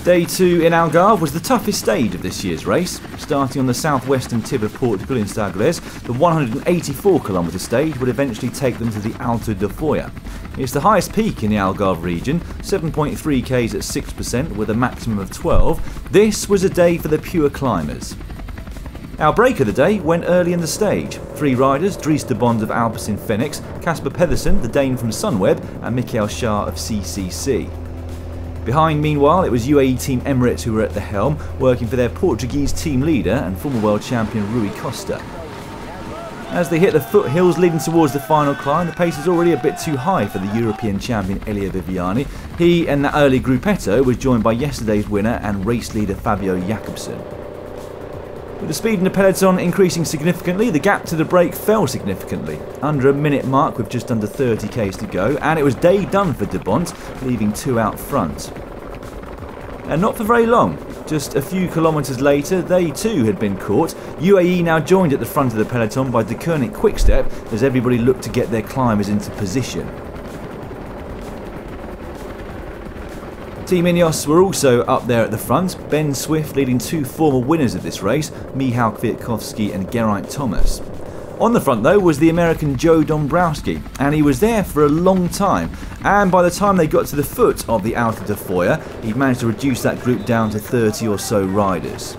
Day 2 in Algarve was the toughest stage of this year's race. Starting on the southwestern tip of Portugal in Sagres, the 184km stage would eventually take them to the Alto da Fóia. It's the highest peak in the Algarve region, 7.3 k's at 6% with a maximum of 12. This was a day for the pure climbers. Our break of the day went early in the stage. 3 riders, Dries de Bond of Alpecin Phoenix, Casper Pedersen, the Dane from Sunweb, and Michael Schär of CCC. Behind, meanwhile, it was UAE Team Emirates who were at the helm, working for their Portuguese team leader and former world champion Rui Costa. As they hit the foothills leading towards the final climb, the pace was already a bit too high for the European champion Elia Viviani. He and the early gruppetto was joined by yesterday's winner and race leader Fabio Jakobsen. With the speed in the peloton increasing significantly, the gap to the break fell significantly, under a minute mark with just under 30 k's to go, and it was day done for de Bont, leaving 2 out front. And not for very long. Just a few kilometres later, they too had been caught. UAE now joined at the front of the peloton by De Koning Quickstep as everybody looked to get their climbers into position. Team Ineos were also up there at the front, Ben Swift leading 2 former winners of this race, Michał Kwiatkowski and Geraint Thomas. On the front though was the American Joe Dombrowski, and he was there for a long time, and by the time they got to the foot of the Alto da Fóia, he'd managed to reduce that group down to 30 or so riders.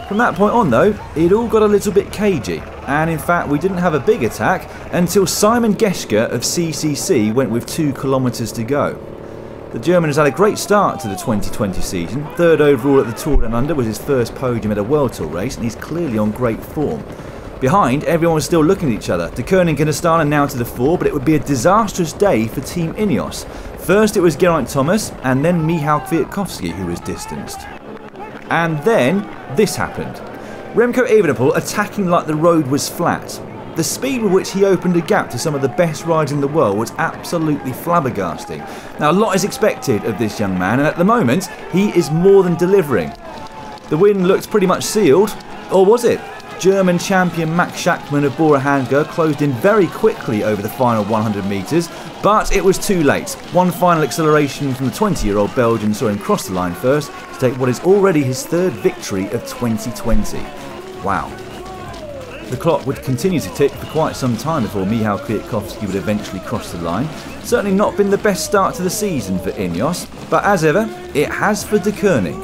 From that point on though, it all got a little bit cagey, and in fact we didn't have a big attack until Simon Geschke of CCC went with 2 kilometres to go. The German has had a great start to the 2020 season. 3rd overall at the Tour Down Under was his first podium at a World Tour race, and he's clearly on great form. Behind, everyone was still looking at each other. De Koning and Astana now to the fore, but it would be a disastrous day for Team Ineos. First it was Geraint Thomas, and then Michał Kwiatkowski who was distanced. And then this happened. Remco Evenepoel attacking like the road was flat. The speed with which he opened a gap to some of the best riders in the world was absolutely flabbergasting. Now a lot is expected of this young man, and at the moment he is more than delivering. The win looked pretty much sealed, or was it? German champion Max Schachmann of Bora Hansgrohe closed in very quickly over the final 100 metres, but it was too late. One final acceleration from the 20-year-old Belgian saw him cross the line first to take what is already his 3rd victory of 2020. Wow. The clock would continue to tick for quite some time before Michał Kwiatkowski would eventually cross the line. Certainly not been the best start to the season for Ineos, but as ever, it has for De Koning.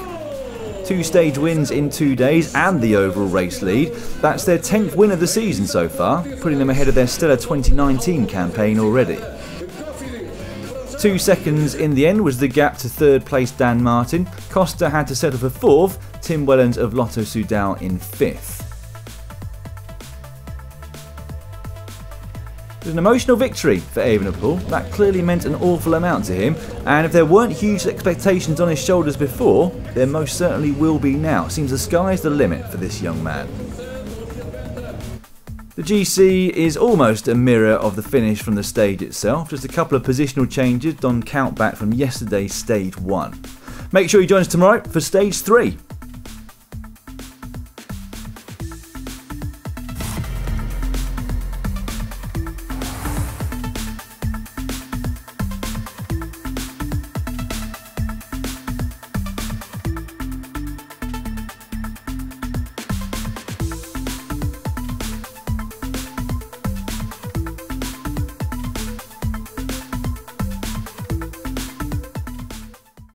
2 stage wins in 2 days and the overall race lead. That's their 10th win of the season so far, putting them ahead of their stellar 2019 campaign already. 2 seconds in the end was the gap to 3rd place Dan Martin. Costa had to settle for 4th, Tim Wellens of Lotto Soudal in 5th. It was an emotional victory for Evenepoel. That clearly meant an awful amount to him, and if there weren't huge expectations on his shoulders before, there most certainly will be now. Seems the sky's the limit for this young man. The GC is almost a mirror of the finish from the stage itself, just a couple of positional changes on count back from yesterday's stage 1. Make sure you join us tomorrow for stage 3.